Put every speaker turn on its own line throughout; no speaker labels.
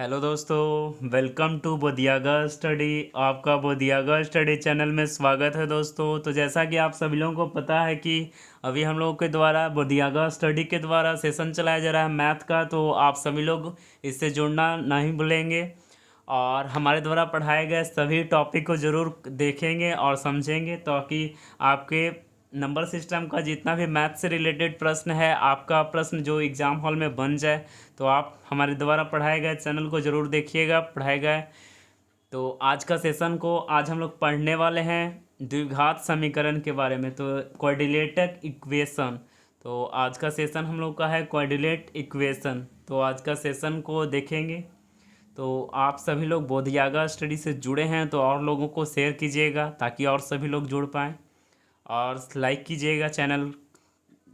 Hello दोस्तों, welcome to बोधियागा study. आपका बोधियागा study channel में स्वागत है दोस्तों। तो जैसा कि आप सभी लोगों को पता है कि अभी हम लोगों के द्वारा बोधियागा स्टडी के द्वारा सेशन चलाया जा रहा है मैथ का। तो आप सभी लोग इससे जुड़ना नहीं भूलेंगे और हमारे द्वारा पढ़ाए गए सभी टॉपिक को ज़रूर देखेंगे और समझेंगे, ताकि आपके नंबर सिस्टम का जितना भी मैथ से रिलेटेड प्रश्न है, आपका प्रश्न जो एग्ज़ाम हॉल में बन जाए। तो आप हमारे द्वारा पढ़ाए गए चैनल को ज़रूर देखिएगा, पढ़ाए गए। तो आज का सेशन को आज हम लोग पढ़ने वाले हैं द्विघात समीकरण के बारे में, तो क्वाड्रिलेटरल इक्वेशन। तो आज का सेशन हम लोग का है क्वाड्रिलेटरल इक्वेशन। तो आज का सेशन को देखेंगे। तो आप सभी लोग बोधियागा स्टडी से जुड़े हैं तो और लोगों को शेयर कीजिएगा ताकि और सभी लोग जुड़ पाएँ, और लाइक कीजिएगा चैनल।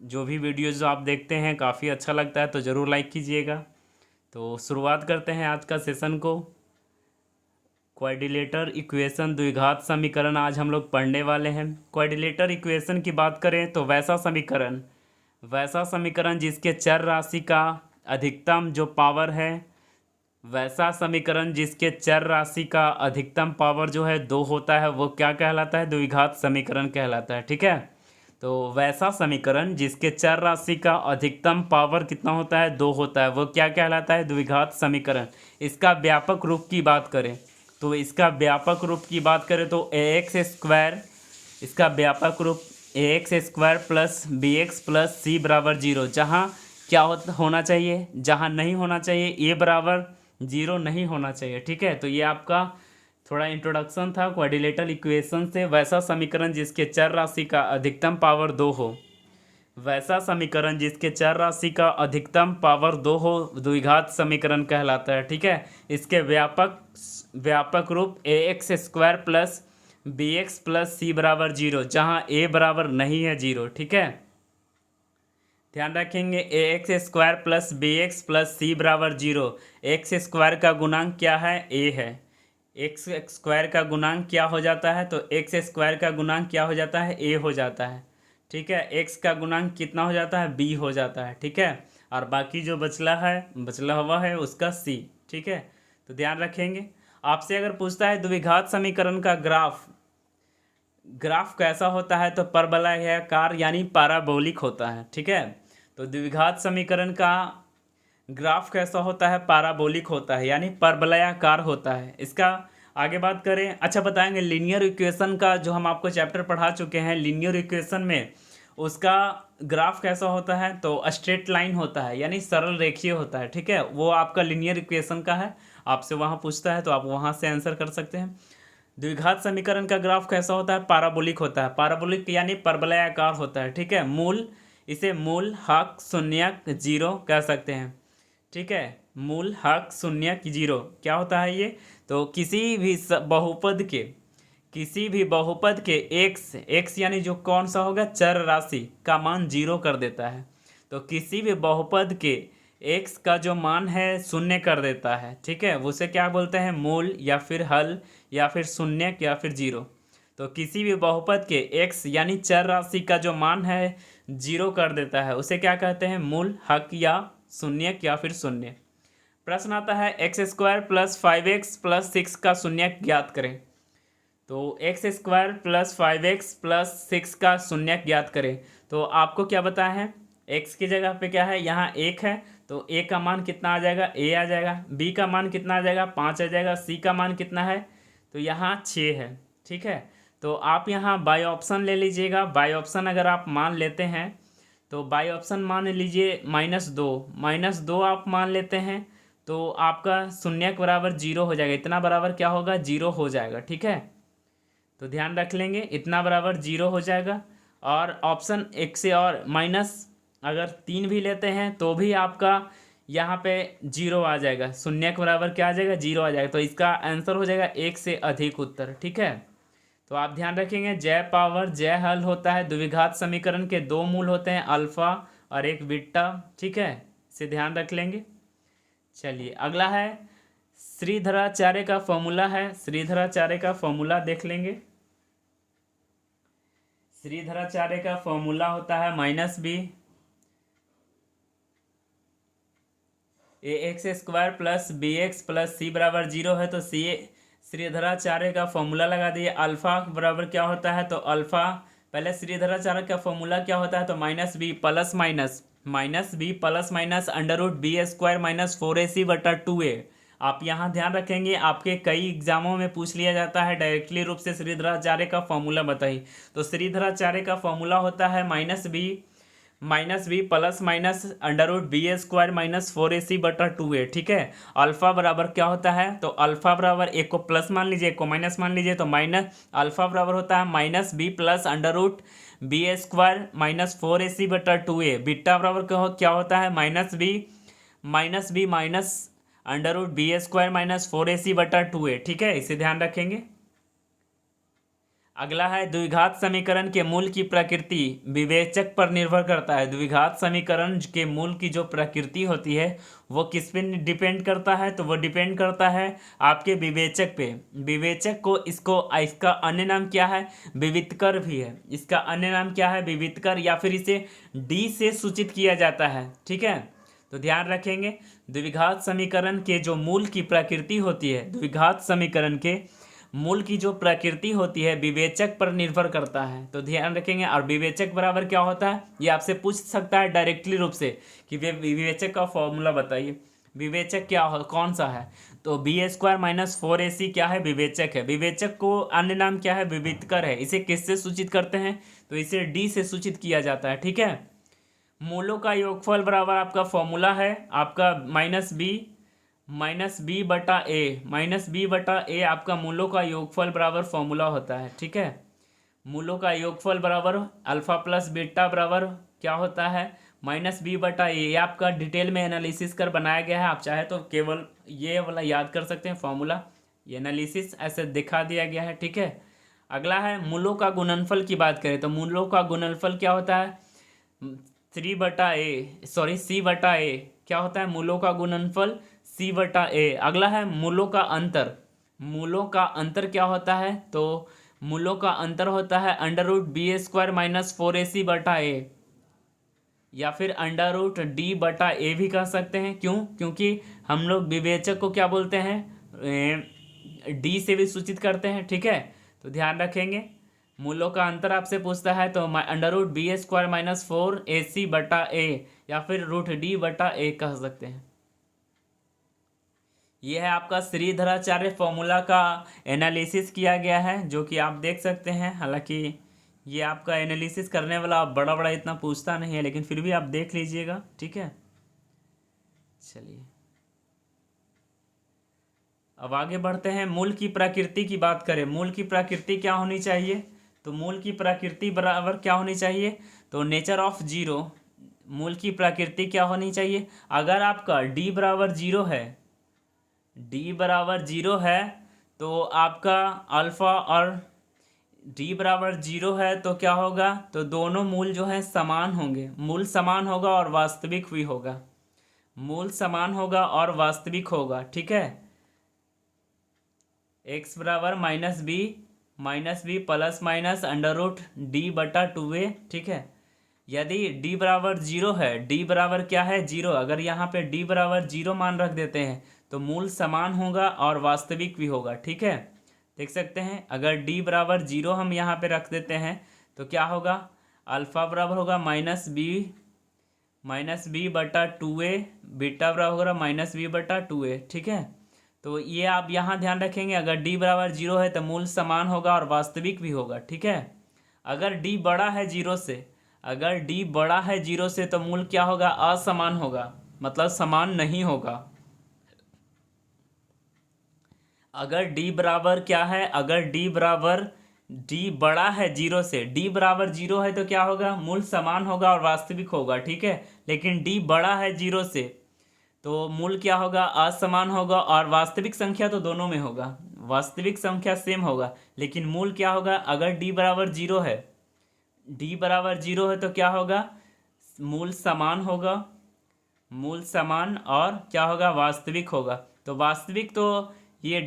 जो भी वीडियोज़ आप देखते हैं काफ़ी अच्छा लगता है तो ज़रूर लाइक कीजिएगा। तो शुरुआत करते हैं आज का सेशन को। क्वाड्रिलेटरल इक्वेशन द्विघात समीकरण आज हम लोग पढ़ने वाले हैं। क्वाड्रिलेटरल इक्वेशन की बात करें तो वैसा समीकरण जिसके चर राशि का अधिकतम जो पावर है, वैसा समीकरण जिसके चर राशि का अधिकतम पावर जो है 2 होता है, वो क्या कहलाता है? द्विघात समीकरण कहलाता है। ठीक है। तो वैसा समीकरण जिसके चर राशि का अधिकतम पावर कितना होता है? 2 होता है, वो क्या कहलाता है? द्विघात समीकरण। इसका व्यापक रूप की बात करें तो ए एक्स स्क्वायर, इसका व्यापक रूप A X square plus B X plus C बराबर जीरो। जहाँ क्या होना चाहिए? जहाँ नहीं होना चाहिए, ए बराबर जीरो नहीं होना चाहिए। ठीक है। तो ये आपका थोड़ा इंट्रोडक्शन था क्वाड्रिलेटरल इक्वेशन से। वैसा समीकरण जिसके चर राशि का अधिकतम पावर 2 हो, वैसा समीकरण जिसके चर राशि का अधिकतम पावर 2 हो, द्विघात समीकरण कहलाता है। ठीक है। इसके व्यापक रूप A X square plus B X plus C बराबर जीरो, जहाँ ए बराबर नहीं है जीरो। ठीक है। ध्यान रखेंगे, A X square plus B X plus C बराबर जीरो। एक्स स्क्वायर का गुणांक क्या है? ए है। एक्स स्क्वायर का गुणांक क्या हो जाता है? तो एक्स स्क्वायर का गुणांक क्या हो जाता है? ए हो जाता है। ठीक है। एक्स का गुणांक कितना हो जाता है? बी हो जाता है। ठीक है। और बाकी जो बचला हुआ है उसका सी। ठीक है। तो ध्यान रखेंगे। आपसे अगर पूछता है द्विघात समीकरण का ग्राफ कैसा होता है, तो परवलयाकार यानी पैराबोलिक होता है। ठीक है। तो द्विघात समीकरण का ग्राफ कैसा होता है? पैराबोलिक होता है, यानी परवलयाकार होता है। इसका आगे बात करें, अच्छा बताएंगे लीनियर इक्वेशन का, जो हम आपको चैप्टर पढ़ा चुके हैं लीनियर इक्वेशन में, उसका ग्राफ कैसा होता है? तो स्ट्रेट लाइन होता है, यानी सरल रेखीय होता है। ठीक है। वो आपका लीनियर इक्वेशन का है। आपसे वहाँ पूछता है तो आप वहाँ से आंसर कर सकते हैं। द्विघात समीकरण का ग्राफ कैसा होता है? पैराबोलिक होता है। पैराबोलिक यानी परवलयाकार होता है। ठीक है। इसे मूल हक शून्यक जीरो कह सकते हैं। ठीक है। मूल हक शून्यक जीरो क्या होता है ये? तो किसी भी बहुपद के एक्स यानी जो कौन सा होगा? चर राशि का मान जीरो कर देता है। तो किसी भी बहुपद के एक्स का जो मान है शून्य कर देता है। ठीक है। उसे क्या बोलते हैं? मूल, या फिर हल, या फिर शून्य, या फिर जीरो। तो किसी भी बहुपद के एक्स यानी चर राशि का जो मान है जीरो कर देता है, उसे क्या कहते हैं? मूल, हक या शून्य, या फिर शून्य। प्रश्न आता है x square plus 5x plus 6 का शून्य ज्ञात करें। तो x square plus 5x plus 6 का शून्य ज्ञात करें। तो आपको क्या बताया है? x की जगह पे क्या है? यहाँ 1 है, तो a का मान कितना आ जाएगा? a आ जाएगा। b का मान कितना आ जाएगा? 5 आ जाएगा। c का मान कितना है? तो यहाँ 6 है। ठीक है। तो आप यहाँ बाय ऑप्शन ले लीजिएगा। बाय ऑप्शन अगर आप मान लेते हैं तो बाय ऑप्शन मान लीजिए -2 आप मान लेते हैं, तो आपका शून्य के बराबर जीरो हो जाएगा। इतना बराबर क्या होगा? जीरो हो जाएगा। ठीक है। तो ध्यान रख लेंगे, इतना बराबर जीरो हो जाएगा। और ऑप्शन एक से और माइनस अगर 3 भी लेते हैं तो भी आपका यहाँ पे जीरो आ जाएगा। शून्य के बराबर क्या आ जाएगा? जीरो आ जाएगा। तो इसका आंसर हो जाएगा 1 से अधिक उत्तर। ठीक है। तो आप ध्यान रखेंगे, जय हल होता है। द्विघात समीकरण के 2 मूल होते हैं, अल्फा और एक बीटा। ठीक है। इसे ध्यान रख लेंगे। चलिए अगला है श्रीधराचार्य का फॉर्मूला है। श्रीधराचार्य का फॉर्मूला देख लेंगे। श्रीधराचार्य का फॉर्मूला होता है -b A X square plus B X plus C बराबर जीरो है, तो सी श्रीधराचार्य का फॉर्मूला लगा दिए। अल्फा बराबर क्या होता है, तो अल्फा पहले श्रीधराचार्य का फॉर्मूला क्या होता है, तो minus B plus minus under root B square minus 4ac/2a। आप यहाँ ध्यान रखेंगे, आपके कई एग्जामों में पूछ लिया जाता है डायरेक्टली रूप से श्रीधराचार्य का फॉर्मूला बताइए। तो श्रीधराचार्य का फॉर्मूला होता है minus B plus minus under root B square minus 4ac/2a। ठीक है। अल्फा बराबर क्या होता है, तो अल्फा बराबर एक को प्लस मान लीजिए, एक को माइनस मान लीजिए, तो माइनस अल्फा बराबर होता है minus B plus under root B square minus 4ac/2a। Beta बराबर क्या होता है, minus B minus under root B square minus 4ac/2a। ठीक है, इसे ध्यान रखेंगे। अगला है द्विघात समीकरण के मूल की प्रकृति विवेचक पर निर्भर करता है। द्विघात समीकरण के मूल की जो प्रकृति होती है वो किस पे डिपेंड करता है, तो वो डिपेंड करता है आपके विवेचक पे। विवेचक को इसका अन्य नाम क्या है, विवितकर भी है। इसका अन्य नाम क्या है, विवितकर, या फिर इसे डी से सूचित किया जाता है। ठीक है, तो ध्यान रखेंगे द्विघात समीकरण के जो मूल की प्रकृति होती है, द्विघात समीकरण के मूल की जो प्रकृति होती है विवेचक पर निर्भर करता है। तो ध्यान रखेंगे। और विवेचक बराबर क्या होता है, ये आपसे पूछ सकता है डायरेक्टली रूप से कि विवेचक का फॉर्मूला बताइए। विवेचक क्या हो, कौन सा है, तो बी स्क्वायर माइनस 4ac क्या है, विवेचक है। विवेचक को अन्य नाम क्या है, विवितकर है। इसे किससे सूचित करते हैं, तो इसे डी से सूचित किया जाता है। ठीक है। मूलों का योगफल बराबर आपका फॉर्मूला है आपका माइनस बी बटा ए आपका मूलों का योगफल बराबर फॉर्मूला होता है। ठीक है। मूलों का योगफल बराबर अल्फा प्लस बीटा बराबर क्या होता है, माइनस बी बटा ए। आपका डिटेल में एनालिसिस कर बनाया गया है, आप चाहे तो केवल ये वाला याद कर सकते हैं फॉर्मूला, ये एनालिसिस ऐसे दिखा दिया गया है। ठीक है। अगला है मूलों का गुणनफल की बात करें तो मूलों का गुणनफल क्या होता है, सी बटा ए क्या होता है, मूलों का गुणनफल c/a। अगला है मूलों का अंतर। मूलों का अंतर क्या होता है, तो मूलों का अंतर होता है under root B square minus 4ac/a, या फिर अंडर रूट डी बटा ए भी कह सकते हैं। क्यों, क्योंकि हम लोग विवेचक को क्या बोलते हैं, डी से भी सूचित करते हैं। ठीक है, तो ध्यान रखेंगे। मूलों का अंतर आपसे पूछता है तो under root B square minus 4ac/a या फिर रूट डी बटा ए कह सकते हैं। यह है आपका श्रीधराचार्य फॉर्मूला का एनालिसिस किया गया है, जो कि आप देख सकते हैं। हालांकि ये आपका एनालिसिस करने वाला बड़ा बड़ा इतना पूछता नहीं है, लेकिन फिर भी आप देख लीजिएगा। ठीक है, चलिए अब आगे बढ़ते हैं। मूल की प्रकृति की बात करें, मूल की प्रकृति क्या होनी चाहिए, तो मूल की प्रकृति बराबर क्या होनी चाहिए, तो नेचर ऑफ जीरो। मूल की प्रकृति क्या होनी चाहिए, अगर आपका डी बराबर जीरो है तो आपका अल्फा और डी बराबर जीरो है तो क्या होगा, तो दोनों मूल जो है समान होंगे। मूल समान होगा और वास्तविक भी होगा, मूल समान होगा और वास्तविक होगा। ठीक है। एक्स बराबर minus B plus minus under root D बटा 2a। ठीक है। यदि d बराबर जीरो है, d बराबर क्या है, जीरो, अगर यहाँ पे d बराबर जीरो मान रख देते हैं तो मूल समान होगा और वास्तविक भी होगा। ठीक है, देख सकते हैं। अगर d बराबर जीरो हम यहाँ पे रख देते हैं तो क्या होगा, अल्फा बराबर होगा माइनस बी बटा 2a, बीटा बराबर होगा माइनस बी बटा 2a। ठीक है, तो ये आप यहाँ ध्यान रखेंगे। अगर d बराबर जीरो है तो मूल समान होगा और वास्तविक भी होगा। ठीक है। अगर d बड़ा है जीरो से तो मूल क्या होगा, असमान होगा, मतलब समान नहीं होगा। अगर d बराबर क्या है, अगर d बड़ा है जीरो से, d बराबर जीरो है तो क्या होगा, मूल समान होगा और वास्तविक होगा। ठीक है। लेकिन d बड़ा है जीरो से तो मूल क्या होगा, असमान होगा, और वास्तविक संख्या तो दोनों में होगा, वास्तविक संख्या सेम होगा, लेकिन मूल क्या होगा, अगर d बराबर जीरो है तो क्या होगा, मूल समान होगा, मूल समान और क्या होगा, वास्तविक होगा। तो वास्तविक तो ये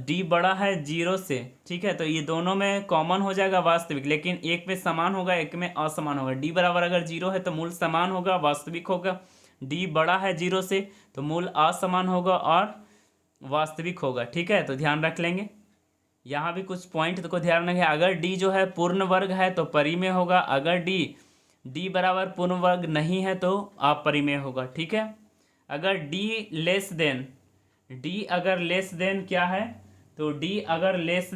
d बड़ा है जीरो से, ठीक है, तो ये दोनों में कॉमन हो जाएगा वास्तविक, लेकिन एक में समान होगा एक में असमान होगा। d बराबर अगर जीरो है तो मूल समान होगा, वास्तविक होगा। डी बड़ा है जीरो से तो मूल असमान होगा और वास्तविक होगा। ठीक है, तो ध्यान रख लेंगे। यहाँ भी कुछ पॉइंट को ध्यान रखें। अगर डी जो है पूर्ण वर्ग है तो परिमेय होगा, अगर डी बराबर पूर्ण वर्ग नहीं है तो अपरिमेय होगा। ठीक है, अगर डी अगर लेस देन क्या है, तो डी अगर लेस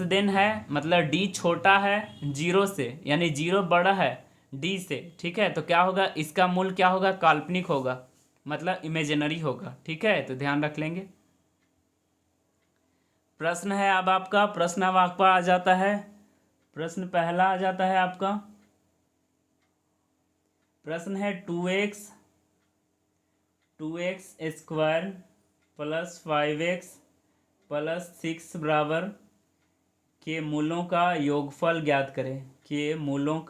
देन है मतलब डी छोटा है जीरो से, यानी जीरो बड़ा है डी से। ठीक है, तो क्या होगा, इसका मूल क्या होगा, काल्पनिक होगा, मतलब इमेजिनरी होगा। ठीक है, तो ध्यान रख लेंगे। प्रश्न है अब आपका, प्रश्न अब आपका आ जाता है, प्रश्न पहला आ जाता है आपका। प्रश्न है 2x square plus 5x plus 6 बराबर के मूलों का योगफल ज्ञात करें। के मूलों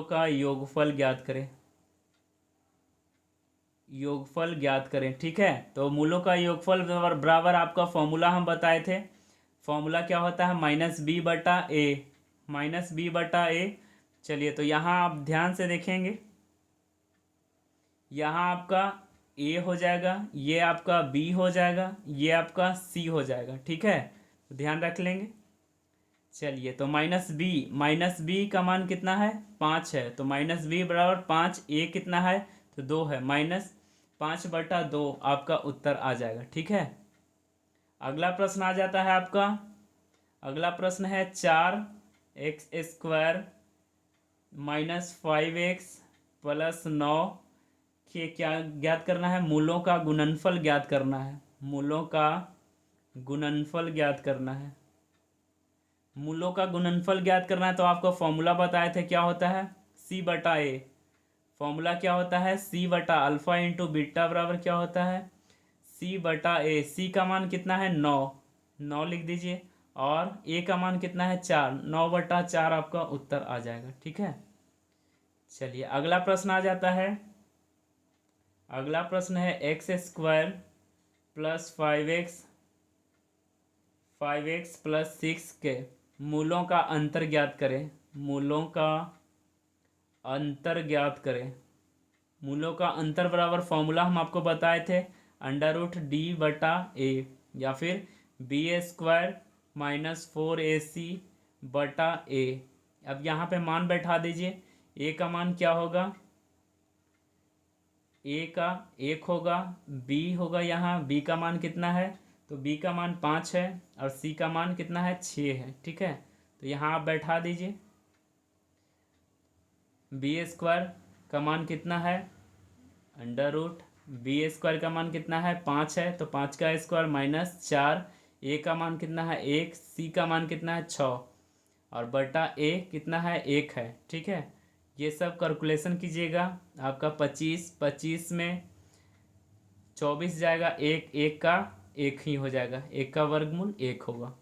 का योगफल ज्ञात करें, योगफल ज्ञात करें। ठीक है, तो मूलों का योगफल बराबर आपका फॉर्मूला हम बताए थे। फॉर्मूला क्या होता है, माइनस बी बटा ए। चलिए, तो यहाँ आप ध्यान से देखेंगे, यहाँ आपका ए हो जाएगा, ये आपका बी हो जाएगा, ये आपका सी हो जाएगा। ठीक है, तो ध्यान रख लेंगे। चलिए, तो माइनस बी का मान कितना है, 5 है, तो माइनस बी बराबर 5। ए कितना है, तो 2 है, -5/2 आपका उत्तर आ जाएगा। ठीक है, अगला प्रश्न आ जाता है आपका। अगला प्रश्न है 4x स्क्वायर -5x प्लस 9 के क्या ज्ञात करना है, मूलों का गुणनफल ज्ञात करना है। मूलों का गुणनफल ज्ञात करना है। मूलों का गुणनफल ज्ञात करना है, तो आपको फॉर्मूला बताए थे, क्या होता है, c/a। फॉर्मूला क्या होता है, c/अल्फा इंटू बीटा बराबर क्या होता है, c/a। c का मान कितना है, 9 लिख दीजिए, और a का मान कितना है, 4। 9/4 आपका उत्तर आ जाएगा। ठीक है, चलिए अगला प्रश्न आ जाता है। अगला प्रश्न है x square plus 5x plus 6 के मूलों का अंतर ज्ञात करें। मूलों का अंतर ज्ञात करें। मूलों का अंतर बराबर फॉर्मूला हम आपको बताए थे, √d/a, या फिर b² -4ac/a। अब यहाँ पे मान बैठा दीजिए। a का मान क्या होगा, a का 1 होगा, b होगा, यहाँ b का मान कितना है, तो b का मान 5 है, और c का मान कितना है, 6 है। ठीक है, तो यहाँ आप बैठा दीजिए। b² का मान कितना है, b² का मान कितना है, 5 है, तो 5 का स्क्वायर -4। a का मान कितना है, 1। c का मान कितना है, 6, और बटा a कितना है, 1 है। ठीक है, ये सब कैलकुलेशन कीजिएगा। आपका 25 में 24 जाएगा, एक का 1 ही हो जाएगा, 1 का वर्गमूल 1 होगा।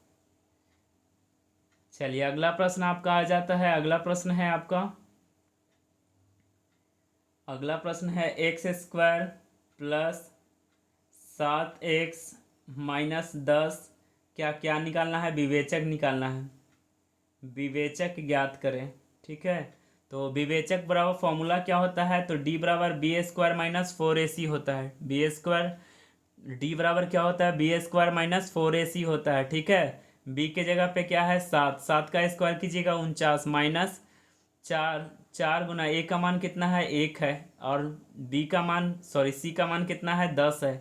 चलिए अगला प्रश्न आपका आ जाता है। अगला प्रश्न है आपका, अगला प्रश्न है x² प्लस 7x -10 क्या निकालना है, विवेचक निकालना है। विवेचक ज्ञात करें। ठीक है, तो विवेचक बराबर फॉर्मूला क्या होता है, तो d बराबर b² -4ac होता है। d बराबर क्या होता है, b² -4ac होता है। ठीक है, b के जगह पे क्या है, 7 का स्क्वायर कीजिएगा 49, -4 गुना a का मान कितना है, 1 है, और c का मान कितना है, 10 है।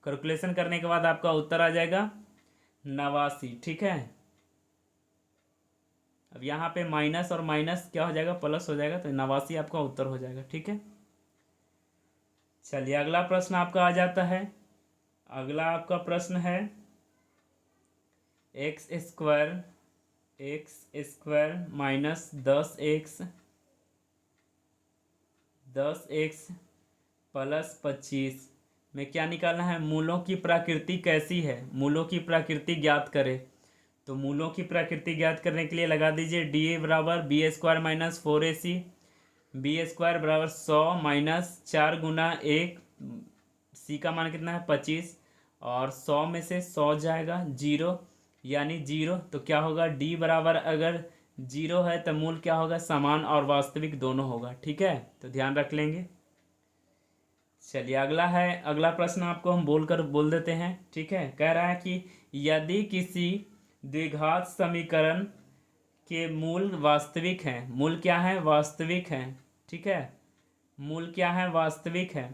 कैलकुलेशन करने के बाद आपका उत्तर आ जाएगा 89। ठीक है, अब यहाँ पे माइनस और माइनस क्या हो जाएगा, प्लस हो जाएगा, तो 89 आपका उत्तर हो जाएगा। ठीक है, चलिए अगला प्रश्न आपका आ जाता है। अगला आपका प्रश्न है x² -10x प्लस 25 में क्या निकालना है, मूलों की प्रकृति कैसी है। मूलों की प्रकृति ज्ञात करें। तो मूलों की प्रकृति ज्ञात करने के लिए लगा दीजिए d बराबर b² -4ac। b² बराबर 100 -4 गुना 1, c का मान कितना है, 25, और 100 में से 100 जाएगा 0, यानी 0। तो क्या होगा, d बराबर अगर जीरो है तो मूल क्या होगा, समान और वास्तविक दोनों होगा। ठीक है, तो ध्यान रख लेंगे। चलिए अगला है, अगला प्रश्न आपको हम बोल देते हैं। ठीक है, कह रहा है कि यदि किसी द्विघात समीकरण के मूल वास्तविक हैं, मूल क्या है, वास्तविक हैं। ठीक है, मूल क्या है, वास्तविक है,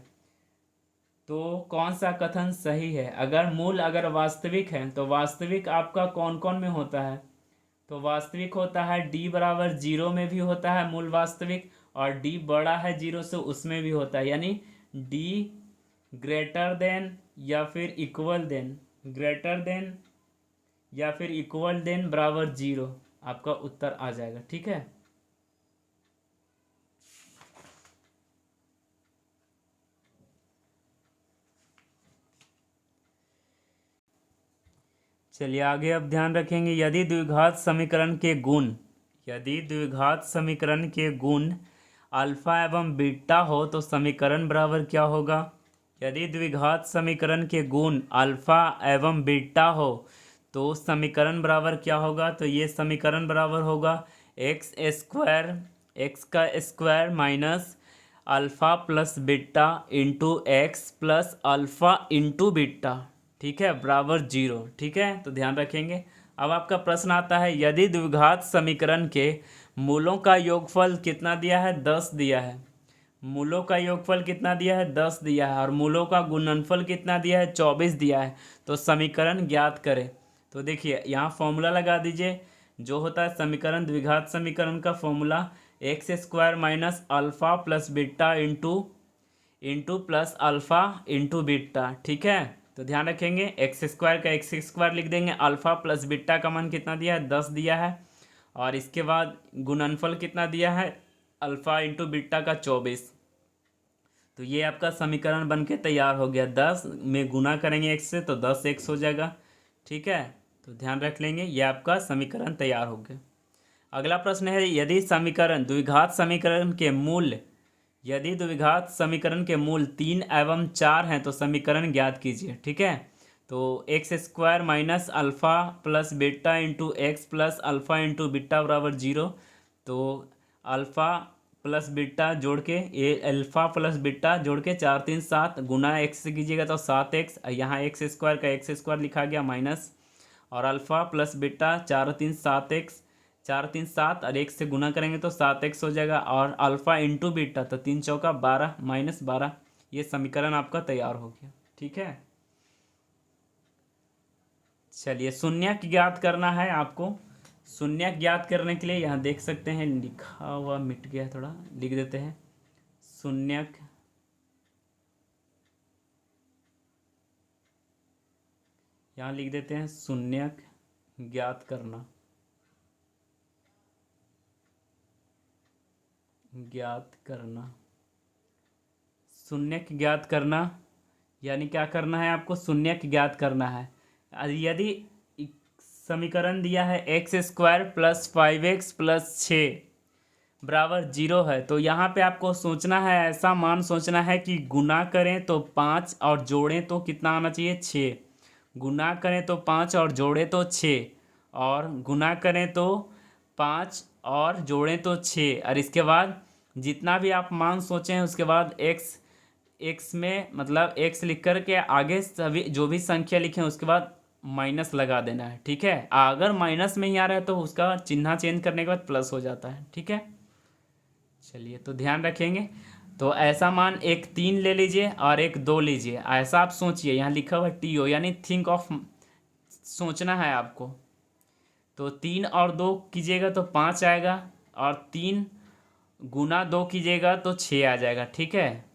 तो कौन सा कथन सही है। अगर मूल अगर वास्तविक है तो वास्तविक आपका कौन कौन में होता है, तो वास्तविक होता है डी बराबर जीरो में भी होता है मूल वास्तविक, और डी बड़ा है जीरो से उसमें भी होता है, यानी डी ग्रेटर देन या फिर इक्वल देन, ग्रेटर देन या फिर इक्वल देन बराबर जीरो, आपका उत्तर आ जाएगा। ठीक है, चलिए आगे अब ध्यान रखेंगे। यदि द्विघात समीकरण के गुण, यदि द्विघात समीकरण के गुण अल्फा एवं बीटा हो तो समीकरण बराबर क्या होगा। यदि द्विघात समीकरण के गुण अल्फा एवं बीटा हो तो समीकरण बराबर क्या होगा, तो ये समीकरण बराबर होगा एक्स स्क्वायर, एक्स का square minus alpha plus beta into x plus alpha into beta. ठीक है, बराबर जीरो। ठीक है, तो ध्यान रखेंगे। अब आपका प्रश्न आता है, यदि द्विघात समीकरण के मूलों का योगफल कितना दिया है, 10 दिया है। मूलों का योगफल कितना दिया है, 10 दिया है, और मूलों का गुणनफल कितना दिया है, 24 दिया है, तो समीकरण ज्ञात करें। तो देखिए यहाँ फॉर्मूला लगा दीजिए, जो होता है समीकरण, द्विघात समीकरण का formula x square minus alpha plus beta into plus alpha into beta. ठीक है, तो ध्यान रखेंगे, एक्स स्क्वायर का एक्स स्क्वायर लिख देंगे, अल्फ़ा प्लस बीटा का मान कितना दिया है, 10 दिया है, और इसके बाद गुणनफल कितना दिया है, अल्फ़ा इंटू बीटा का 24। तो ये आपका समीकरण बन के तैयार हो गया। 10 में गुना करेंगे एक्स से तो 10 एक्स हो जाएगा। ठीक है, तो ध्यान रख लेंगे, ये आपका समीकरण तैयार हो गया। अगला प्रश्न है, यदि समीकरण द्विघात समीकरण के मूल, यदि द्विघात समीकरण के मूल 3 एवं 4 हैं तो समीकरण ज्ञात कीजिए। ठीक है, तो x square minus alpha plus beta into x plus alpha into beta बराबर जीरो। तो अल्फ़ा प्लस बीटा जोड़ के, ये अल्फ़ा प्लस बीटा जोड़ के 4 3 7 गुना एक्स से कीजिएगा तो 7x, यहाँ एक्स स्क्वायर का एक्स स्क्वायर लिखा गया माइनस, और अल्फ़ा प्लस बीटा 4 3 7x, 4 3 7 और एक से गुना करेंगे तो 7x हो जाएगा, और अल्फ़ा इंटू बीटा तो 3 चौका 12 माइनस 12, ये समीकरण आपका तैयार हो गया। ठीक है, चलिए शून्यक ज्ञात करना है आपको। शून्यक ज्ञात करने के लिए यहाँ देख सकते हैं लिखा हुआ मिट गया, थोड़ा लिख देते हैं। शून्यक, यहाँ लिख देते हैं शून्यक ज्ञात करना, ज्ञात करना, शून्यक ज्ञात करना, यानी क्या करना है आपको, शून्यक ज्ञात करना है। यदि समीकरण दिया है x square plus 5x plus 6 बराबर जीरो है, तो यहाँ पे आपको सोचना है, ऐसा मान सोचना है कि गुना करें तो 5 और जोड़ें तो कितना आना चाहिए, 6। गुना करें तो 5 और जोड़ें तो 6, और गुना करें तो 5 और जोड़ें तो 6, और इसके बाद जितना भी आप मान सोचें उसके बाद एक्स, एक्स में मतलब एक्स लिख कर के आगे सभी जो भी संख्या लिखें उसके बाद माइनस लगा देना है। ठीक है, अगर माइनस में ही आ रहा है तो उसका चिन्ह चेंज करने के बाद प्लस हो जाता है। ठीक है, चलिए तो ध्यान रखेंगे। तो ऐसा मान एक 3 ले लीजिए और एक 2 लीजिए, ऐसा आप सोचिए, यहाँ लिखा हुआ टी ओ, यानी थिंक ऑफ, सोचना है आपको। तो 3 और 2 कीजिएगा तो 5 आएगा, और 3 गुना 2 कीजिएगा तो 6 आ जाएगा। ठीक है,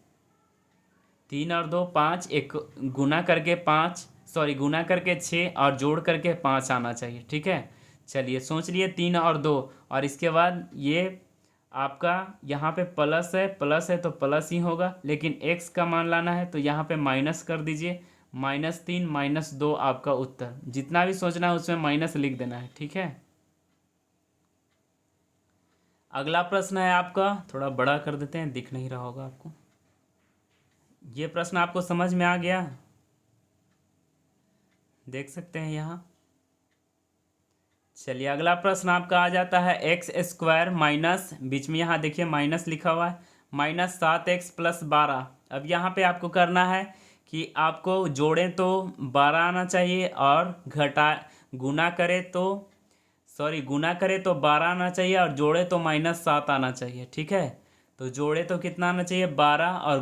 3 और 2 5, एक गुना करके 5, सॉरी गुना करके 6 और जोड़ करके 5 आना चाहिए। ठीक है, चलिए सोच लिए 3 और 2, और इसके बाद ये आपका यहाँ पे प्लस है तो प्लस ही होगा, लेकिन एक्स का मान लाना है तो यहाँ पे माइनस कर दीजिए, -3 -2 आपका उत्तर, जितना भी सोचना है उसमें माइनस लिख देना है। ठीक है, अगला प्रश्न है आपका, थोड़ा बड़ा कर देते हैं, दिख नहीं रहा होगा आपको। ये प्रश्न आपको समझ में आ गया, देख सकते हैं यहाँ। चलिए अगला प्रश्न आपका आ जाता है एक्स स्क्वायर माइनस, बीच में यहाँ देखिए माइनस लिखा हुआ है, माइनस 7x+12। अब यहाँ पे आपको करना है कि आपको जोड़ें तो 12 आना चाहिए और गुना करें तो गुना करें तो 12 आना चाहिए और जोड़े तो -7 आना चाहिए। ठीक है, तो जोड़े तो कितना आना चाहिए 12 और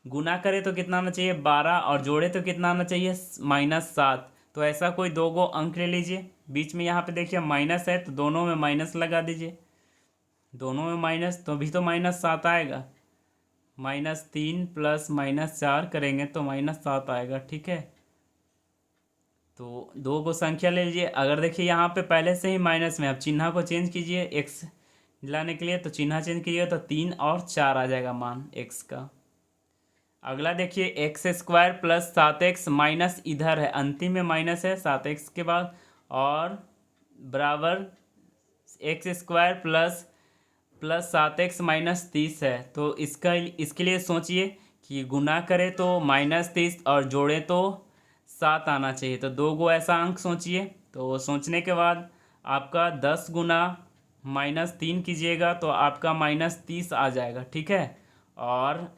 गुना करे तो कितना आना चाहिए 12 और जोड़े तो कितना आना चाहिए -7। तो ऐसा कोई दो गो अंक ले लीजिए, बीच में यहाँ पे देखिए माइनस है तो दोनों में माइनस लगा दीजिए, दोनों में माइनस तो भी तो -7 आएगा, -3 + -4 करेंगे तो -7 आएगा। ठीक है, तो दो को संख्या ले लीजिए। अगर देखिए यहाँ पे पहले से ही माइनस में, अब चिन्ह को चेंज कीजिए एक्स लाने के लिए, तो चिन्ह चेंज कीजिए तो 3 और 4 आ जाएगा मान एक्स का। अगला देखिए x² + 7x माइनस इधर है, अंतिम में माइनस है 7x के बाद, और बराबर x² + 7x -30 है। तो इसके लिए सोचिए कि गुना करें तो -30 और जोड़े तो 7 आना चाहिए। तो दो गो ऐसा अंक सोचिए, तो सोचने के बाद आपका 10 गुना -3 कीजिएगा तो आपका -30 आ जाएगा। ठीक है, और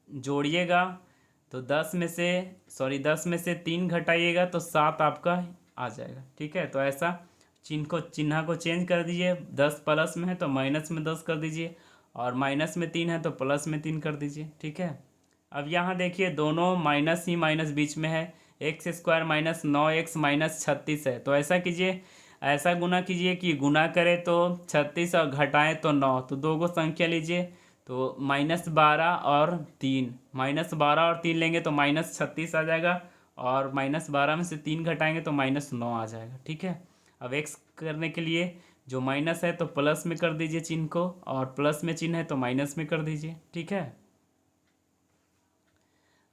जोड़िएगा तो 10 में से 3 घटाइएगा तो 7 आपका आ जाएगा। ठीक है, तो ऐसा चिन्ह को चेंज कर दीजिए, 10 प्लस में है तो माइनस में 10 कर दीजिए, और माइनस में 3 है तो प्लस में 3 कर दीजिए। ठीक है, अब यहाँ देखिए दोनों माइनस ही माइनस बीच में है, x² - 9x -36 है। तो ऐसा कीजिए, ऐसा गुना कीजिए कि गुना करें तो 36 और घटाएं तो 9, तो दो गो संख्या लीजिए, तो -12 और 3, -12 और 3 लेंगे तो -36 आ जाएगा, और -12 में से 3 घटाएंगे तो -9 आ जाएगा। ठीक है, अब x करने के लिए जो माइनस है तो प्लस में कर दीजिए चिन्ह को, और प्लस में चिन्ह है तो माइनस में कर दीजिए। ठीक है,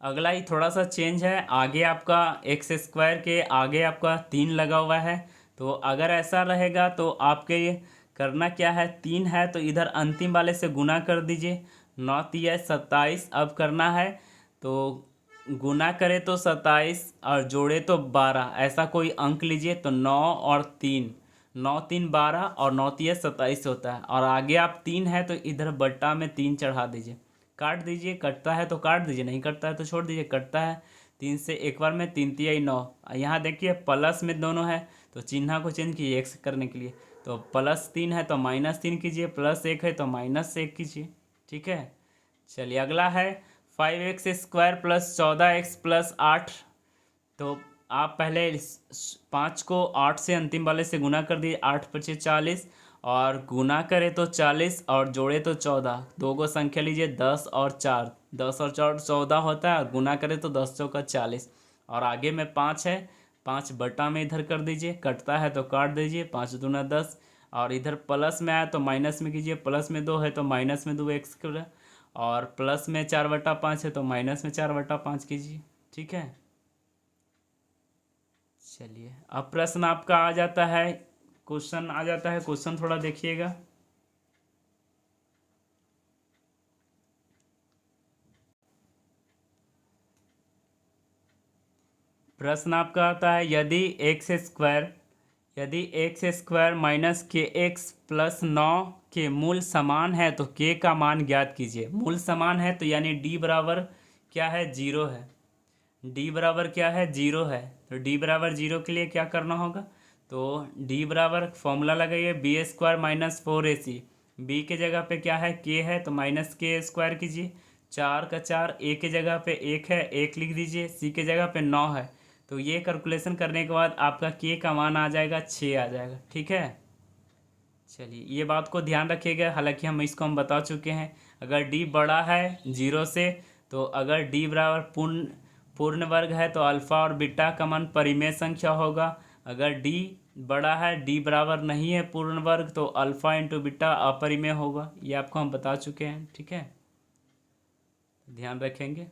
अगला ही थोड़ा सा चेंज है, आगे आपका x² के आगे आपका 3 लगा हुआ है। तो अगर ऐसा रहेगा तो आपके ये करना क्या है, 3 है तो इधर अंतिम वाले से गुना कर दीजिए, 9 तिया 27। अब करना है तो गुना करे तो 27 और जोड़े तो 12, ऐसा कोई अंक लीजिए, तो 9 और 3, 9 3 12 और 9 तिया 27 होता है, और आगे आप 3 है तो इधर बट्टा में 3 चढ़ा दीजिए, काट दीजिए, कटता है तो काट दीजिए, नहीं कटता है तो छोड़ दीजिए, कटता है 3 से एक बार में, 3 तिया 9। यहाँ देखिए प्लस में दोनों है तो चिन्ह को चेंज कीजिए एक्स करने के लिए, तो +3 है तो -3 कीजिए, +1 है तो -1 कीजिए। ठीक है, चलिए अगला है 5x² + 14x + 8। तो आप पहले 5 को 8 से अंतिम वाले से गुना कर दिए, 8 × 5 = 40, और गुना करें तो 40 और जोड़े तो 14, दो को संख्या लीजिए 10 और 4, 10 और 4 14 होता है, और गुना करें तो 10 × 4 = 40, और आगे में 5 है, 5 बटा में इधर कर दीजिए, कटता है तो काट दीजिए, 5 दूना 10, और इधर प्लस में आया तो माइनस में कीजिए, प्लस में 2 है तो माइनस में 2 एक्स कर, और प्लस में 4/5 है तो माइनस में 4/5 कीजिए। ठीक है, चलिए अब प्रश्न आपका आ जाता है, क्वेश्चन आ जाता है, क्वेश्चन थोड़ा देखिएगा। प्रश्न आपका आता है यदि एक्स स्क्वायर माइनस के एक्स प्लस 9 के मूल समान है तो के का मान ज्ञात कीजिए। मूल समान है तो यानी डी बराबर क्या है, 0 है, डी बराबर क्या है, 0 है, तो डी बराबर 0 के लिए क्या करना होगा, तो डी बराबर फॉर्मूला लगाइए, b² - 4ac, बी के जगह पे क्या है, के है, तो -k² कीजिए, 4 का 4, ए के जगह पे 1 है, 1 लिख दीजिए, सी के जगह पे 9 है, तो ये कैलकुलेशन करने के बाद आपका के का मान आ जाएगा 6 आ जाएगा। ठीक है, चलिए ये बात को ध्यान रखिएगा, हालांकि हम बता चुके हैं, अगर डी बड़ा है 0 से, तो अगर डी बराबर पूर्ण वर्ग है तो अल्फ़ा और बीटा का मान परिमेय संख्या होगा, अगर डी बड़ा है, डी बराबर नहीं है पूर्ण वर्ग, तो अल्फ़ा × बीटा अपरिमेय होगा, ये आपको हम बता चुके हैं। ठीक है, ध्यान रखेंगे।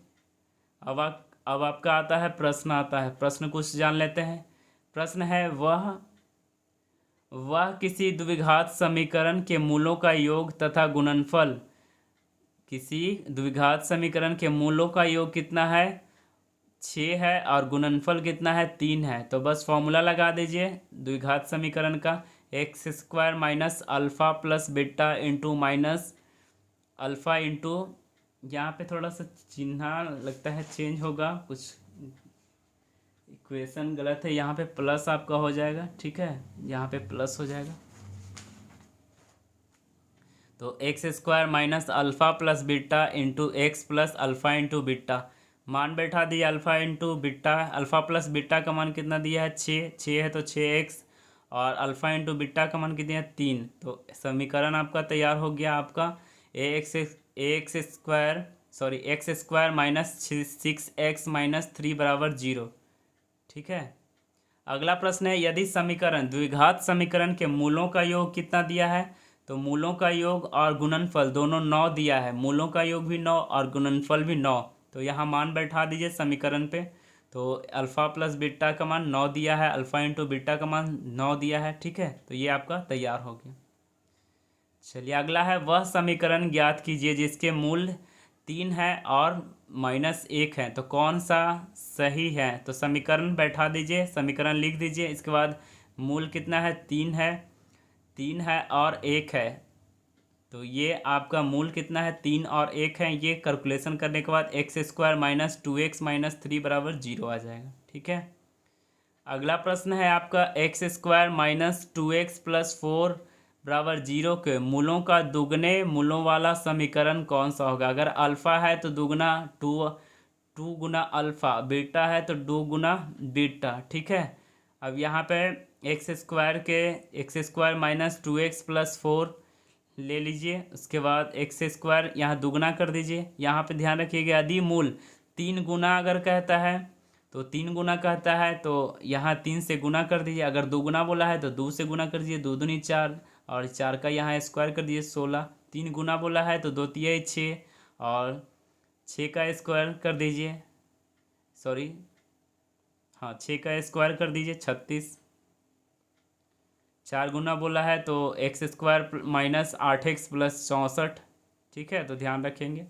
अब आपका आता है प्रश्न, आता है प्रश्न, कुछ जान लेते हैं। प्रश्न है वह किसी द्विघात समीकरण के मूलों का योग तथा गुणनफल, किसी द्विघात समीकरण के मूलों का योग कितना है, 6 है, और गुणनफल कितना है, 3 है, तो बस फॉर्मूला लगा दीजिए द्विघात समीकरण का, x square minus alpha plus beta into minus alpha into, यहाँ पे थोड़ा सा चिन्ह लगता है चेंज होगा, कुछ इक्वेशन गलत है, यहाँ पे प्लस आपका हो जाएगा, ठीक है, यहाँ पे प्लस हो जाएगा। तो x square minus alpha plus beta into x plus alpha into beta, मान बैठा दिया alpha into beta, alpha plus beta का मान कितना दिया है 6 है तो 6x, और अल्फ़ा इंटू बीटा का मान कितना है 3। तो समीकरण आपका तैयार हो गया आपका x square minus 6x minus 3 बराबर 0, ठीक है। अगला प्रश्न है, यदि समीकरण द्विघात समीकरण के मूलों का योग कितना दिया है, तो मूलों का योग और गुणनफल दोनों 9 दिया है, मूलों का योग भी 9 और गुणनफल भी 9। तो यहाँ मान बैठा दीजिए समीकरण पे। तो अल्फ़ा प्लस बीटा का मान 9 दिया है, अल्फ़ा इंटू बीटा का मान 9 दिया है, ठीक है। तो ये आपका तैयार हो गया। चलिए अगला है, वह समीकरण ज्ञात कीजिए जिसके मूल 3 है और -1 है, तो कौन सा सही है। तो समीकरण बैठा दीजिए, समीकरण लिख दीजिए, इसके बाद मूल कितना है 3 है और 1 है, तो ये आपका मूल कितना है 3 और 1 है। ये कैलकुलेशन करने के बाद x square minus 2x minus 3 बराबर 0 आ जाएगा, ठीक है। अगला प्रश्न है आपका, x square minus 2x plus 4 बराबर 0 के मूलों का दुगने मूलों वाला समीकरण कौन सा होगा। अगर अल्फ़ा है तो दुगना 2 गुना अल्फ़ा, बीटा है तो 2 गुना बीटा, ठीक है। अब यहाँ पे x square minus 2x plus 4 ले लीजिए, उसके बाद एक्स स्क्वायर यहाँ दुगना कर दीजिए। यहाँ पे ध्यान रखिएगा, यदि मूल 3 गुना अगर कहता है तो 3 गुना कहता है तो यहाँ 3 से गुना कर दीजिए, अगर दुगुना बोला है तो 2 से गुना कर दीजिए, 2 दूनी 4, और 4 का यहाँ स्क्वायर कर दीजिए 16। 3 गुना बोला है तो 2 तिया 6, और 6 का स्क्वायर कर दीजिए, सॉरी हाँ 6 का स्क्वायर कर दीजिए 36। 4 गुना बोला है तो x square minus 8x plus 64, ठीक है, तो ध्यान रखेंगे।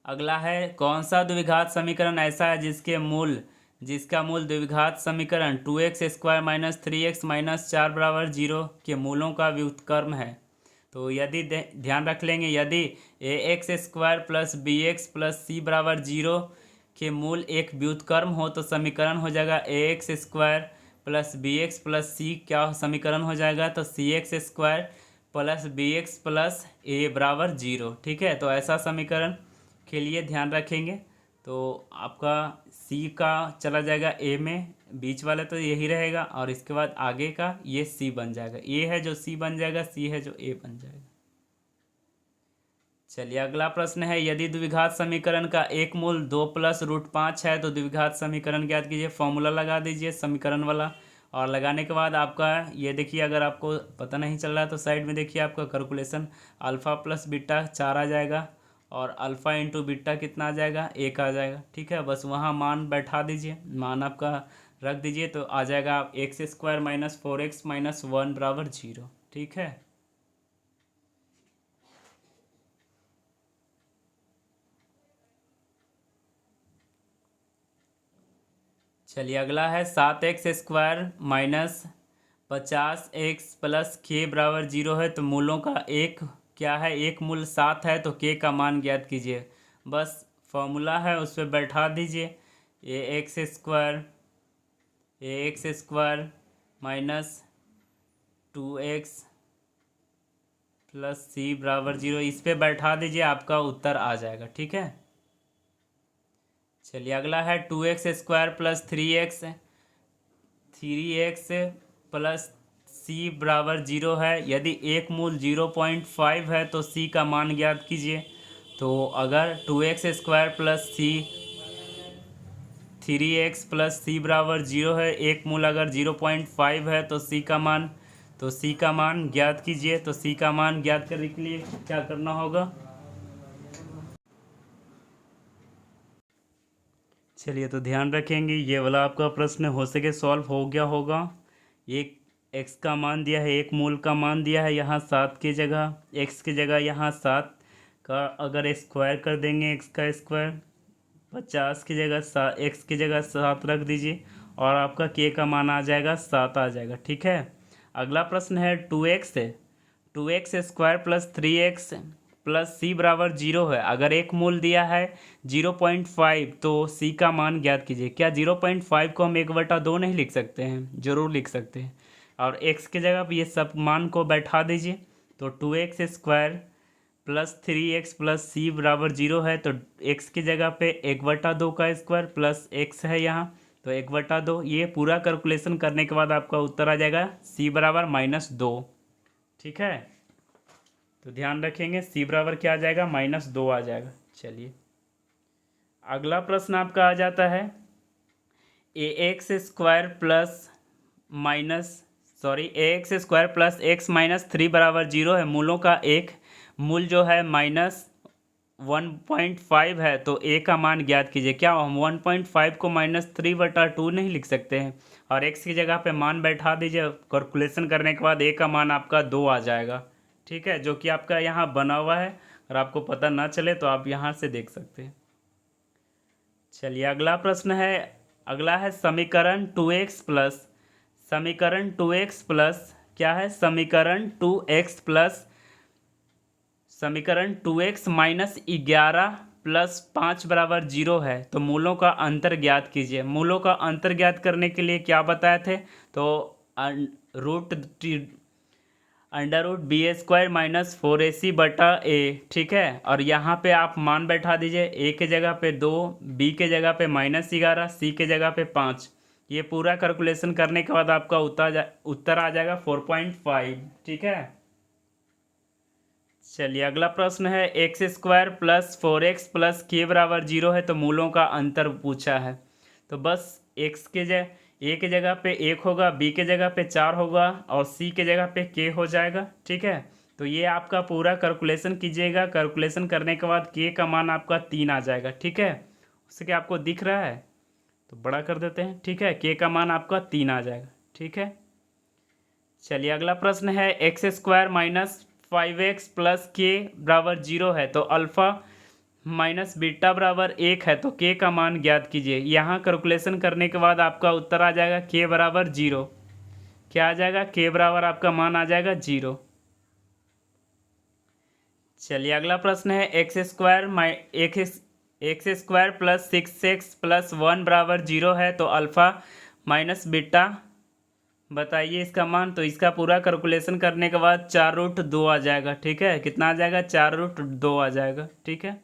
अगला है, कौन सा द्विघात समीकरण ऐसा है जिसका मूल द्विघात समीकरण 2x square minus 3x minus 4 बराबर 0 के मूलों का व्युत्क्रम है। तो यदि ध्यान रख लेंगे, यदि A X square plus B X plus C बराबर 0 के मूल एक व्युत्क्रम हो तो समीकरण हो जाएगा A X square plus B X plus C, क्या समीकरण हो जाएगा, तो C X square plus B X plus A बराबर 0, ठीक है। तो ऐसा समीकरण के लिए ध्यान रखेंगे, तो आपका सी का चला जाएगा ए में, बीच वाला तो यही रहेगा, और इसके बाद आगे का ये सी बन जाएगा, ए है जो सी बन जाएगा, सी है जो ए बन जाएगा। चलिए अगला प्रश्न है, यदि द्विघात समीकरण का एक मूल 2 प्लस रूट 5 है तो द्विघात समीकरण ज्ञात कीजिए। फॉर्मूला लगा दीजिए समीकरण वाला, और लगाने के बाद आपका ये देखिए, अगर आपको पता नहीं चल रहा है तो साइड में देखिए आपका कैलकुलेशन, अल्फ़ा प्लस बीटा 4 आ जाएगा, और अल्फ़ा इंटू बीटा कितना आ जाएगा 1 आ जाएगा, ठीक है। बस वहाँ मान बैठा दीजिए, मान आपका रख दीजिए, तो आ जाएगा आप x square minus 4x minus 1 बराबर 0, ठीक है। चलिए अगला है, 7x square minus 50x plus k बराबर 0 है, तो मूलों का एक क्या है, एक मूल 7 है, तो k का मान ज्ञात कीजिए। बस फॉर्मूला है उस पर बैठा दीजिए, A X square minus 2x plus c बराबर 0, इस पर बैठा दीजिए, आपका उत्तर आ जाएगा, ठीक है। चलिए अगला है, 2x square plus 3x plus C बराबर 0 है, यदि एक मूल 0.5 है तो सी का मान ज्ञात कीजिए। तो अगर 2x square plus 3x plus C बराबर 0 है, एक मूल अगर 0.5 है तो सी का मान ज्ञात कीजिए। तो सी का मान ज्ञात करने के लिए क्या करना होगा, चलिए तो ध्यान रखेंगे, ये वाला आपका प्रश्न हो सके सॉल्व हो गया होगा। एक एक्स का मान दिया है, एक मूल का मान दिया है, यहाँ 7 की जगह, एक्स की जगह यहाँ 7 का अगर स्क्वायर कर देंगे, एक्स का स्क्वायर 50 की जगह एक्स की जगह 7 रख दीजिए, और आपका के का मान आ जाएगा 7 आ जाएगा। ठीक है, अगला प्रश्न है 2x है, 2x square plus 3x plus C बराबर 0 है। अगर एक मूल दिया है 0.5 तो सी का मान ज्ञात कीजिए। क्या 0.5 को हम 1/2 नहीं लिख सकते हैं? जरूर लिख सकते हैं। और x की जगह पे ये सब मान को बैठा दीजिए। तो 2x square plus 3x plus C बराबर 0 है, तो x की जगह पे 1/2 का स्क्वायर प्लस x है यहाँ, तो 1/2। ये पूरा कैलकुलेशन करने के बाद आपका उत्तर आ जाएगा c बराबर -2। ठीक है, तो ध्यान रखेंगे c बराबर क्या आ जाएगा, -2 आ जाएगा। चलिए अगला प्रश्न आपका आ जाता है A X square plus X minus 3 बराबर 0 है। मूलों का एक मूल जो है -1.5 है, तो ए का मान ज्ञात कीजिए। क्या हम 1.5 को -3/2 नहीं लिख सकते हैं? और एक्स की जगह पे मान बैठा दीजिए। कैलकुलेशन करने के बाद ए का मान आपका 2 आ जाएगा। ठीक है, जो कि आपका यहाँ बना हुआ है, और आपको पता ना चले तो आप यहाँ से देख सकते हैं। चलिए अगला प्रश्न है, अगला है समीकरण 2x प्लस क्या है, समीकरण 2x -11 प्लस 5 बराबर 0 है। तो मूलों का अंतर ज्ञात कीजिए। मूलों का अंतर ज्ञात करने के लिए क्या बताए थे? तो √b² -4ac/a। ठीक है, और यहाँ पे आप मान बैठा दीजिए। a के जगह पे 2, b के जगह पे -11, c के जगह पे 5। ये पूरा कैलकुलेशन करने के बाद आपका उत्तर आ जाएगा 4.5। ठीक है, चलिए अगला प्रश्न है x² प्लस 4x प्लस के बराबर 0 है। तो मूलों का अंतर पूछा है। तो बस x के जगह a के जगह पे 1 होगा, b के जगह पे 4 होगा, और c के जगह पे k हो जाएगा। ठीक है, तो ये आपका पूरा कैलकुलेशन कीजिएगा। कैलकुलेशन करने के बाद k का मान आपका 3 आ जाएगा। ठीक है, उससे क्या आपको दिख रहा है? तो बड़ा कर देते हैं। ठीक है, k का मान आपका 3 आ जाएगा। ठीक है, चलिए अगला प्रश्न है x² -5x प्लस के बराबर 0 है। तो अल्फ़ा माइनस बीटा बराबर 1 है, तो k का मान ज्ञात कीजिए। यहाँ कैलकुलेशन करने के बाद आपका उत्तर आ जाएगा k बराबर 0। क्या आ जाएगा? k बराबर आपका मान आ जाएगा 0। चलिए अगला प्रश्न है x² प्लस 6x प्लस 1 बराबर 0 है। तो अल्फ़ा माइनस बीटा बताइए इसका मान। तो इसका पूरा कैलकुलेशन करने के बाद 4√2 आ जाएगा। ठीक है, कितना आ जाएगा? 4√2 आ जाएगा। ठीक है,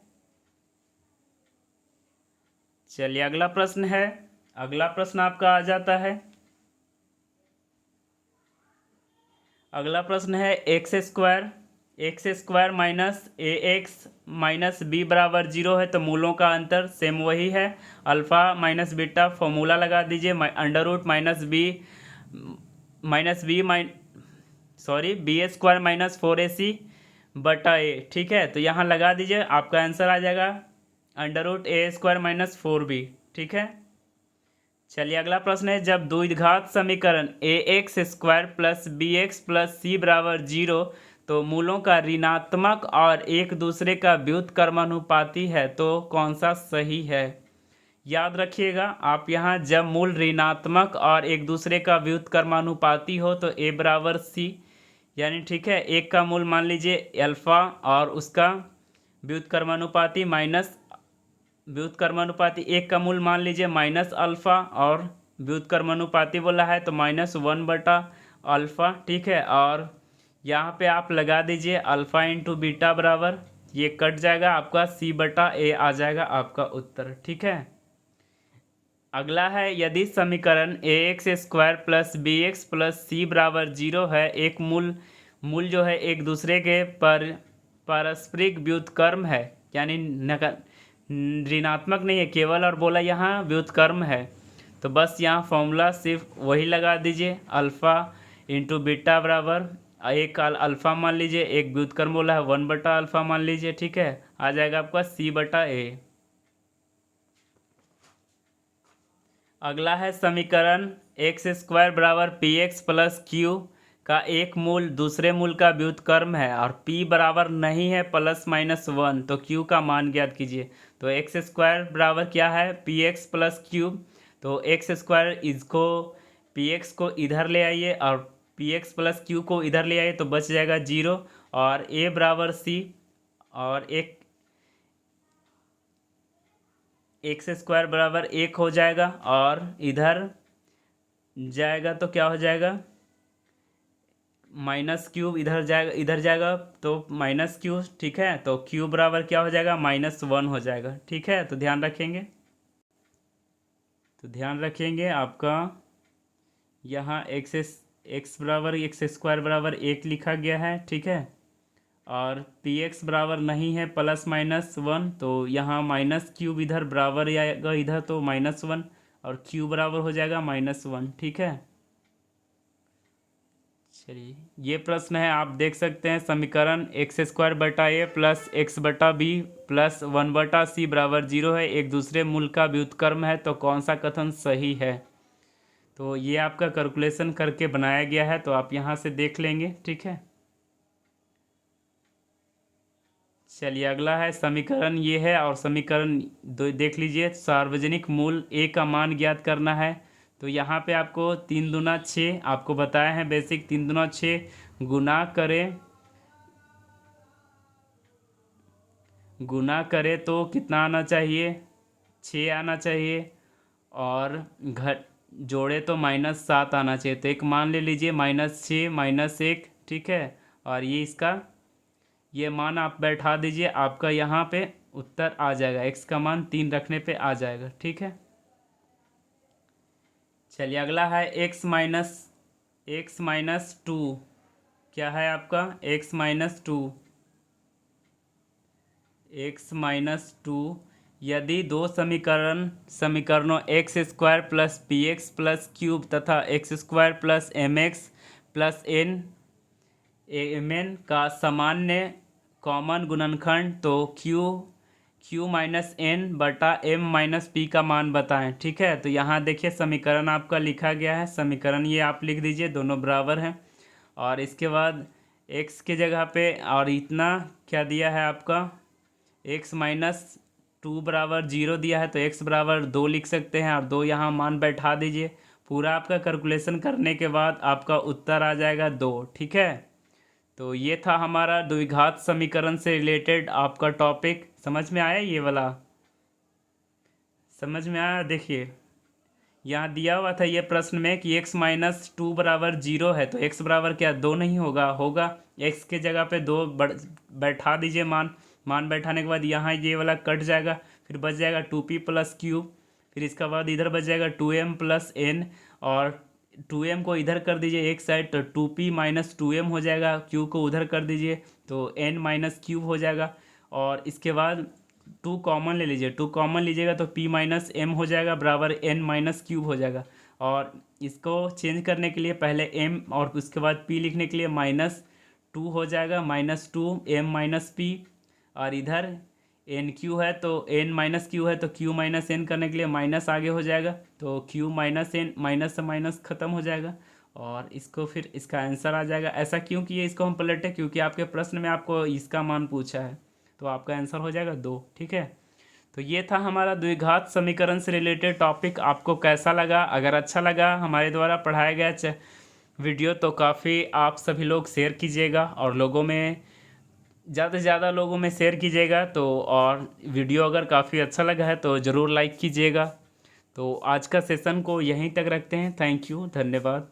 चलिए अगला प्रश्न है, अगला प्रश्न आपका आ जाता है, अगला प्रश्न है x² minus ax minus b बराबर 0 है। तो मूलों का अंतर सेम वही है, अल्फ़ा माइनस बीटा। फॉर्मूला लगा दीजिए, b² -4ac/a। ठीक है, तो यहाँ लगा दीजिए, आपका आंसर आ जाएगा √a² -4b। ठीक है, चलिए अगला प्रश्न है, जब द्विघात समीकरण ax² plus bx plus c बराबर 0, तो मूलों का ऋणात्मक और एक दूसरे का व्युत्क्रमानुपाती है, तो कौन सा सही है? याद रखिएगा आप, यहाँ जब मूल ऋणात्मक और एक दूसरे का व्युत्क्रमानुपाती हो तो a बराबर c, यानी ठीक है, एक का मूल मान लीजिए अल्फ़ा और उसका व्युत्क्रमानुपाती एक का मूल मान लीजिए माइनस अल्फ़ा, और व्युत्क्रमानुपाती बोला है तो -1/अल्फ़ा। ठीक है, और यहाँ पे आप लगा दीजिए अल्फ़ा इंटू बीटा बराबर, ये कट जाएगा, आपका c/a आ जाएगा आपका उत्तर। ठीक है, अगला है, यदि समीकरण ax² plus bx plus c बराबर 0 है, एक मूल जो है एक दूसरे के पारस्परिक व्युत्क्रम है, यानी ऋणात्मक नहीं है केवल, और बोला यहाँ व्युत्क्रम है, तो बस यहाँ फॉर्मूला सिर्फ वही लगा दीजिए, अल्फ़ा इंटू बीटा बराबर, एक अल्फ़ा मान लीजिए, एक व्युत्क्रम बोला है 1/अल्फ़ा मान लीजिए। ठीक है, आ जाएगा आपका c/a। अगला है समीकरण x² बराबर px प्लस q का एक मूल दूसरे मूल का व्युत्क्रम है, और p बराबर नहीं है +-1, तो q का मान ज्ञात कीजिए। तो x² बराबर क्या है? px plus q। तो एक्स स्क्वायर इसको पी एक्स को इधर ले आइए और पी एक्स प्लस क्यू को इधर ले आइए तो बच जाएगा 0 और ए बराबर सी और एक एक्स स्क्वायर बराबर 1 हो जाएगा और इधर जाएगा तो क्या हो जाएगा माइनस क्यूब इधर जाएगा तो माइनस क्यू, ठीक है। तो क्यू बराबर क्या हो जाएगा -1 हो जाएगा, ठीक है। तो ध्यान रखेंगे आपका यहाँ एक्स बराबर एक्स स्क्वायर बराबर 1 लिखा गया है, ठीक है। और पी एक्स बराबर नहीं है +-1 तो यहाँ माइनस क्यूब इधर बराबर आएगा इधर तो -1 और क्यू बराबर हो जाएगा -1, ठीक है। चलिए ये प्रश्न है, आप देख सकते हैं समीकरण x² प्लस x बटा बी प्लस 1/c बराबर 0 है, एक दूसरे मूल का व्युत्क्रम है, तो कौन सा कथन सही है। तो ये आपका कैलकुलेशन करके बनाया गया है, तो आप यहाँ से देख लेंगे, ठीक है। चलिए अगला है समीकरण ये है और समीकरण देख लीजिए, सार्वजनिक मूल a का मान ज्ञात करना है। तो यहाँ पे आपको 3 दूना 6 आपको बताया है बेसिक, 3 दूना 6 गुना करे तो कितना आना चाहिए 6 आना चाहिए और घट जोड़े तो -7 आना चाहिए। तो एक मान ले लीजिए -6 -1, ठीक है। और ये इसका ये मान आप बैठा दीजिए, आपका यहाँ पे उत्तर आ जाएगा, x का मान 3 रखने पे आ जाएगा, ठीक है। चलिए अगला है x माइनस 2, क्या है आपका x माइनस 2 यदि दो समीकरणों x² plus P X plus cube तथा x² plus M X plus M N का सामान्य कॉमन गुणनखंड तो क्यू माइनस एन बटा एम माइनस पी का मान बताएं, ठीक है। तो यहाँ देखिए समीकरण आपका लिखा गया है, समीकरण ये आप लिख दीजिए, दोनों बराबर हैं। और इसके बाद x के जगह पे और इतना क्या दिया है आपका x माइनस 2 बराबर 0 दिया है, तो x बराबर 2 लिख सकते हैं और 2 यहाँ मान बैठा दीजिए। पूरा आपका कैलकुलेशन करने के बाद आपका उत्तर आ जाएगा 2, ठीक है। तो ये था हमारा द्विघात समीकरण से रिलेटेड आपका टॉपिक। समझ में आया ये वाला, समझ में आया। देखिए यहाँ दिया हुआ था ये प्रश्न में कि x माइनस 2 बराबर 0 है, तो x बराबर क्या 2 नहीं होगा x के जगह पे 2 बैठा दीजिए मान बैठाने के बाद यहाँ ये वाला कट जाएगा, फिर बच जाएगा 2p प्लस क्यूब, फिर इसके बाद इधर बच जाएगा 2m प्लस n और 2m को इधर कर दीजिए एक साइड, तो 2p माइनस 2m हो जाएगा, q को उधर कर दीजिए तो n माइनस क्यूब हो जाएगा। और इसके बाद 2 कॉमन ले लीजिए, 2 कॉमन लीजिएगा तो p माइनस एम हो जाएगा बराबर n माइनस क्यूब हो जाएगा। और इसको चेंज करने के लिए पहले m और उसके बाद p लिखने के लिए -2 हो जाएगा, -2 m माइनस p और इधर एन क्यू है तो एन माइनस क्यू है तो क्यू माइनस एन करने के लिए माइनस आगे हो जाएगा, तो क्यू माइनस एन माइनस से माइनस ख़त्म हो जाएगा और इसको फिर इसका आंसर आ जाएगा। ऐसा क्यों किए इसको हम पलटे, क्योंकि आपके प्रश्न में आपको इसका मान पूछा है, तो आपका आंसर हो जाएगा 2, ठीक है। तो ये था हमारा द्विघात समीकरण से रिलेटेड टॉपिक। आपको कैसा लगा? अगर अच्छा लगा हमारे द्वारा पढ़ाया गया वीडियो तो काफ़ी आप सभी लोग शेयर कीजिएगा और लोगों में ज़्यादा से ज़्यादा लोगों में शेयर कीजिएगा। तो और वीडियो अगर काफ़ी अच्छा लगा है तो ज़रूर लाइक कीजिएगा। तो आज का सेशन को यहीं तक रखते हैं। थैंक यू, धन्यवाद।